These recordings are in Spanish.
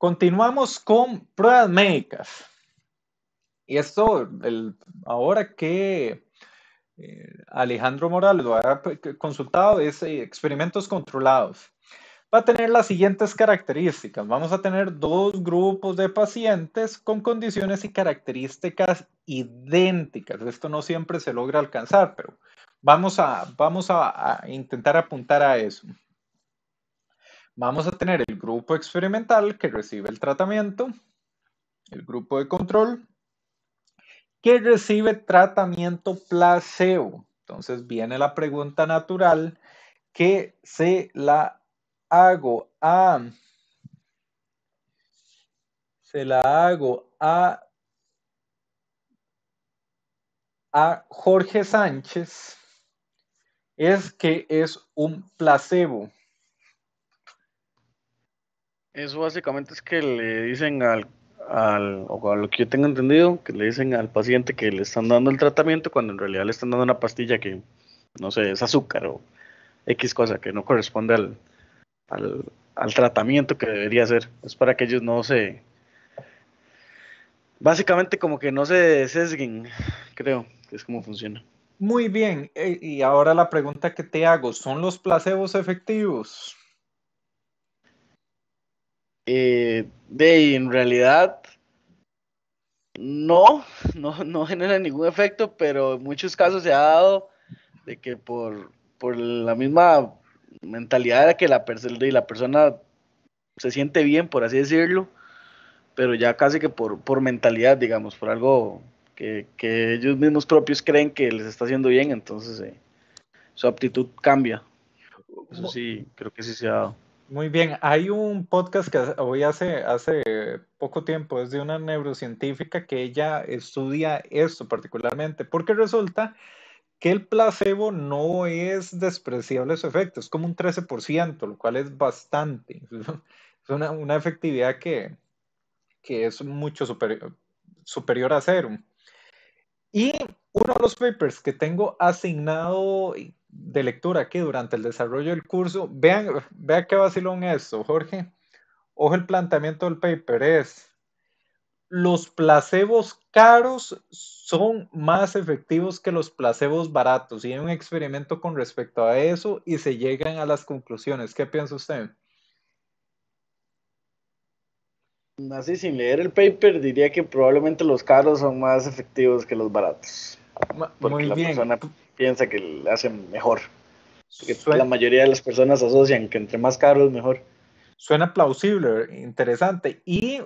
Continuamos con pruebas médicas. Y esto, ahora que Alejandro Morales lo ha consultado, es experimentos controlados. Va a tener las siguientes características. Vamos a tener dos grupos de pacientes con condiciones y características idénticas. Esto no siempre se logra alcanzar, pero vamos a intentar apuntar a eso. Vamos a tener el grupo experimental que recibe el tratamiento, el grupo de control que recibe tratamiento placebo. Entonces viene la pregunta natural que se la hago a Jorge Sánchez, es que es un placebo. Eso básicamente es que le dicen o a lo que yo tengo entendido, que le dicen al paciente que le están dando el tratamiento cuando en realidad le están dando una pastilla que, no sé, es azúcar o X cosa que no corresponde al, al tratamiento que debería ser. Es para que ellos no se, básicamente como que no se sesguen, creo, que es como funciona. Muy bien, y ahora la pregunta que te hago, ¿son los placebos efectivos? En realidad no, no genera ningún efecto, pero en muchos casos se ha dado de que por la misma mentalidad de que la persona se siente bien, por así decirlo, pero ya casi que por mentalidad, digamos, por algo que ellos mismos propios creen que les está haciendo bien, entonces su aptitud cambia. Eso sí, creo que sí se ha dado. Muy bien, hay un podcast que hoy hace poco tiempo, es de una neurocientífica que ella estudia esto particularmente, porque resulta que el placebo no es despreciable su efecto, es como un 13%, lo cual es bastante. Es una efectividad que es mucho superior a cero. Y uno de los papers que tengo asignado de lectura aquí durante el desarrollo del curso, vean qué vacilón esto, Jorge. Ojo, el planteamiento del paper es: los placebos caros son más efectivos que los placebos baratos. Y hay un experimento con respecto a eso y se llegan a las conclusiones. ¿Qué piensa usted? Así sin leer el paper diría que probablemente los caros son más efectivos que los baratos, porque Muy la bien. persona piensa que le hacen mejor, porque la Sue- mayoría de las personas asocian que entre más caro es mejor. Suena plausible, interesante. Y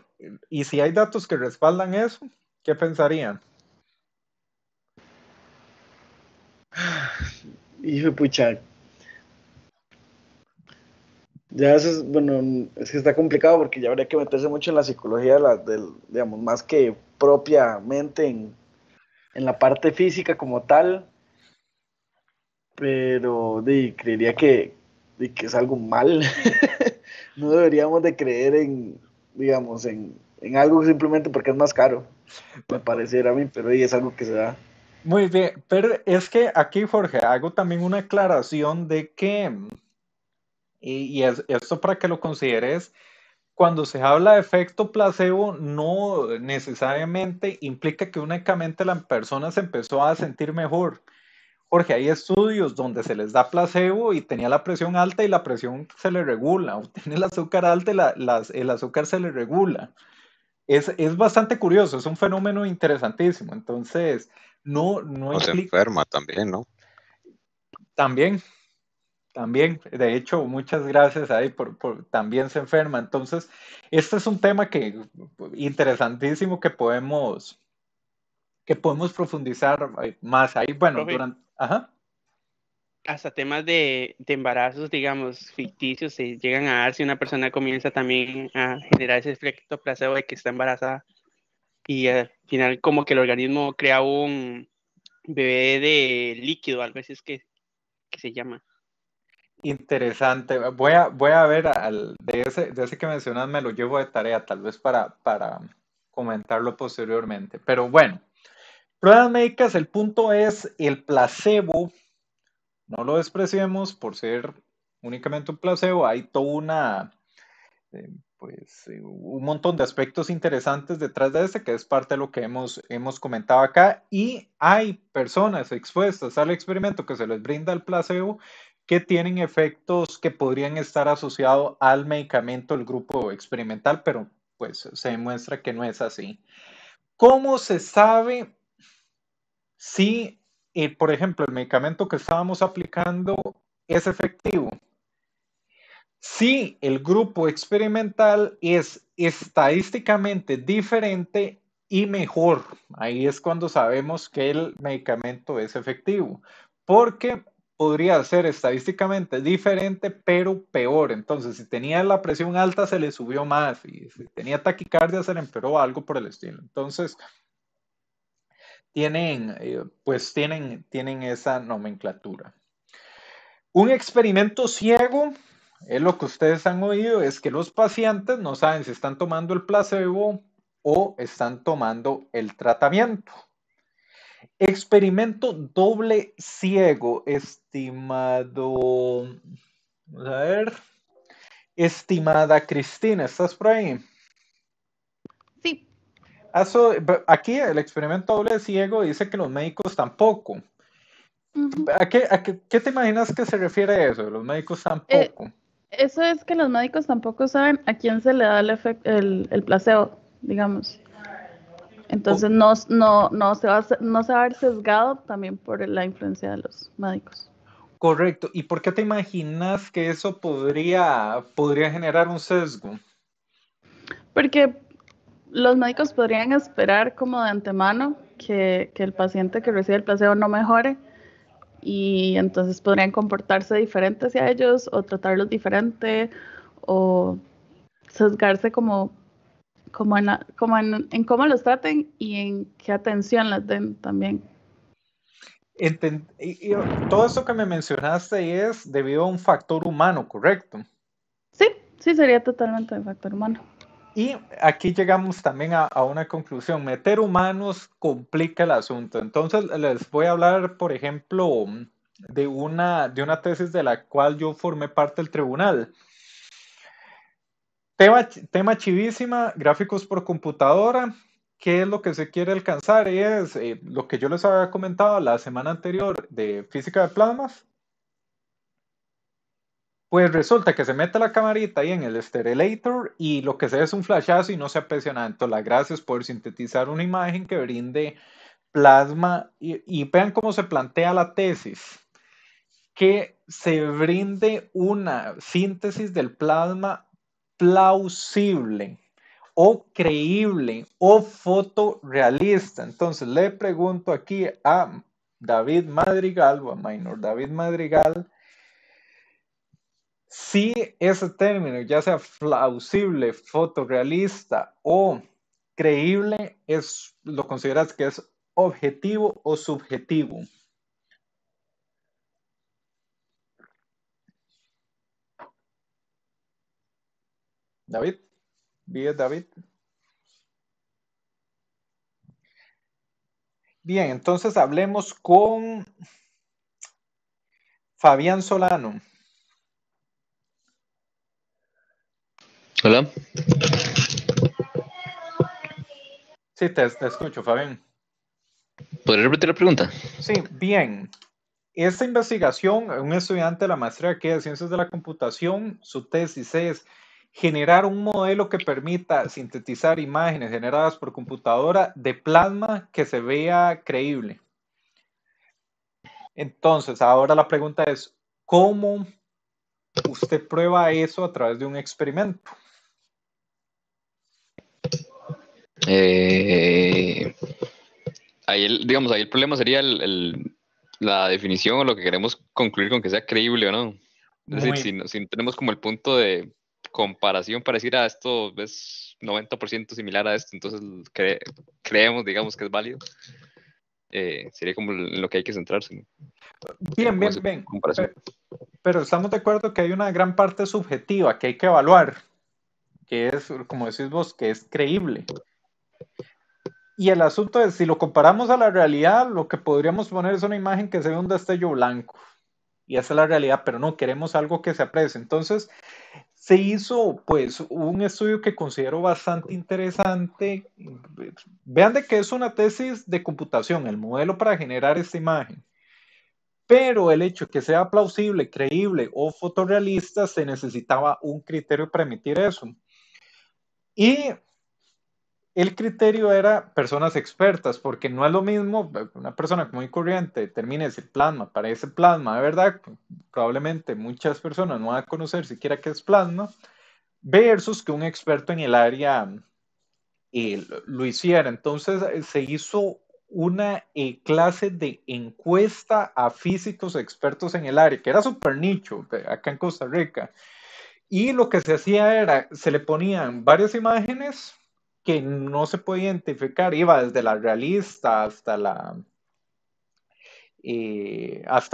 si hay datos que respaldan eso, ¿qué pensarían? Y pucha, ya eso es, bueno, es que está complicado porque ya habría que meterse mucho en la psicología digamos, más que propiamente en la parte física como tal, pero creería que es algo mal. No deberíamos de creer digamos, en algo simplemente porque es más caro, me pareciera a mí, pero es algo que se da. Muy bien, pero es que aquí, Jorge, hago también una aclaración de que, esto para que lo consideres, cuando se habla de efecto placebo, no necesariamente implica que únicamente la persona se empezó a sentir mejor. Jorge, hay estudios donde se les da placebo y tenía la presión alta y la presión se le regula, o tiene el azúcar alta y el azúcar se le regula. Es bastante curioso, es un fenómeno interesantísimo. Entonces, no O se implica, enferma también, ¿no? también, también, de hecho, muchas gracias ahí también se enferma. Entonces, este es un tema interesantísimo que podemos profundizar más ahí. Bueno, Profe, ajá. hasta temas de embarazos, digamos, ficticios se llegan a dar si una persona comienza también a generar ese efecto placebo de que está embarazada y al final como que el organismo crea un bebé de líquido, algo así es que se llama. Interesante. Voy a ver de ese que mencionas, me lo llevo de tarea, tal vez para comentarlo posteriormente. Pero bueno, pruebas médicas, el punto es el placebo. No lo despreciemos por ser únicamente un placebo. Hay toda una pues un montón de aspectos interesantes detrás de este, que es parte de lo que hemos comentado acá. Y hay personas expuestas al experimento que se les brinda el placebo que tienen efectos que podrían estar asociados al medicamento del grupo experimental, pero pues se demuestra que no es así. ¿Cómo se sabe si, por ejemplo, el medicamento que estábamos aplicando es efectivo? Si el grupo experimental es estadísticamente diferente y mejor, ahí es cuando sabemos que el medicamento es efectivo, porque podría ser estadísticamente diferente, pero peor. Entonces, si tenía la presión alta, se le subió más, y si tenía taquicardia, se le empeoró, algo por el estilo. Entonces, tienen esa nomenclatura. Un experimento ciego, es lo que ustedes han oído, es que los pacientes no saben si están tomando el placebo o están tomando el tratamiento. Experimento doble ciego, estimado, vamos a ver, estimada Cristina, ¿estás por ahí? Sí. Aquí el experimento doble ciego dice que los médicos tampoco. ¿Qué te imaginas que se refiere a eso? Los médicos tampoco. Eso es que los médicos tampoco saben a quién se le da el placebo, digamos. Entonces no se va a ver sesgado también por la influencia de los médicos. Correcto. ¿Y por qué te imaginas que eso podría generar un sesgo? Porque los médicos podrían esperar como de antemano que el paciente que recibe el placebo no mejore y entonces podrían comportarse diferente hacia ellos o tratarlos diferente o sesgarse como en cómo los traten y en qué atención les den también. Y todo eso que me mencionaste es debido a un factor humano, ¿correcto? Sí, sería totalmente de factor humano. Y aquí llegamos también a una conclusión. Meter humanos complica el asunto. Entonces les voy a hablar, por ejemplo, de una tesis de la cual yo formé parte del tribunal. Tema chivísima, gráficos por computadora. ¿Qué es lo que se quiere alcanzar? Es lo que yo les había comentado la semana anterior de física de plasmas. Pues resulta que se mete la camarita ahí en el Stereolator y lo que se ve es un flashazo y no se aprecia nada. Entonces la gracia es poder sintetizar una imagen que brinde plasma y vean cómo se plantea la tesis. Que se brinde una síntesis del plasma plausible o creíble o fotorrealista. Entonces le pregunto aquí a David Madrigal o a Minor David Madrigal si ese término, ya sea plausible, fotorrealista o creíble, lo consideras que es objetivo o subjetivo. David, ¿vive David? Bien, entonces hablemos con Fabián Solano. Hola. Sí, te escucho, Fabián. ¿Podría repetir la pregunta? Sí, bien. Esta investigación, un estudiante de la maestría aquí de Ciencias de la Computación, su tesis es generar un modelo que permita sintetizar imágenes generadas por computadora de plasma que se vea creíble. Entonces, ahora la pregunta es, ¿cómo usted prueba eso a través de un experimento? Ahí el problema sería la definición o lo que queremos concluir con que sea creíble o no. Es decir, si tenemos como el punto de comparación para decir, esto es 90% similar a esto, entonces creemos, digamos, que es válido. Sería como lo que hay que centrarse, ¿no? Bien. Pero estamos de acuerdo que hay una gran parte subjetiva que hay que evaluar, que es, como decís vos, que es creíble. Y el asunto es, si lo comparamos a la realidad, lo que podríamos poner es una imagen que se ve un destello blanco. y esa es la realidad, pero no, queremos algo que se aprecie. Entonces, se hizo pues un estudio que considero bastante interesante. Vean de que es una tesis de computación, el modelo para generar esta imagen. Pero el hecho de que sea plausible, creíble o fotorrealista, se necesitaba un criterio para emitir eso. Y el criterio era personas expertas, porque no es lo mismo una persona muy corriente termine decir plasma, parece plasma, de verdad, probablemente muchas personas no van a conocer siquiera qué es plasma, versus que un experto en el área lo hiciera. Entonces se hizo una clase de encuesta a físicos expertos en el área, que era súper nicho acá en Costa Rica. Y lo que se hacía era, se le ponían varias imágenes que no se podía identificar, iba desde la realista hasta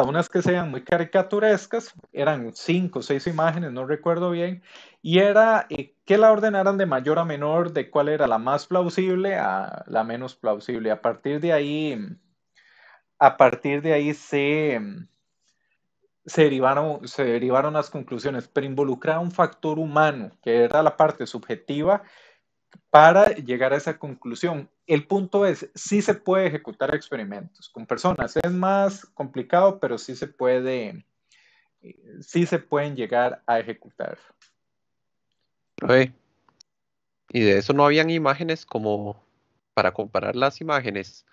unas que sean muy caricaturescas, eran 5 o 6 imágenes, no recuerdo bien, y era que la ordenaran de mayor a menor, de cuál era la más plausible a la menos plausible. A partir de ahí se derivaron las conclusiones, pero involucraba un factor humano, que era la parte subjetiva, para llegar a esa conclusión. El punto es, sí se puede ejecutar experimentos con personas. Es más complicado, pero sí se pueden llegar a ejecutar. Y de eso no habían imágenes como para comparar las imágenes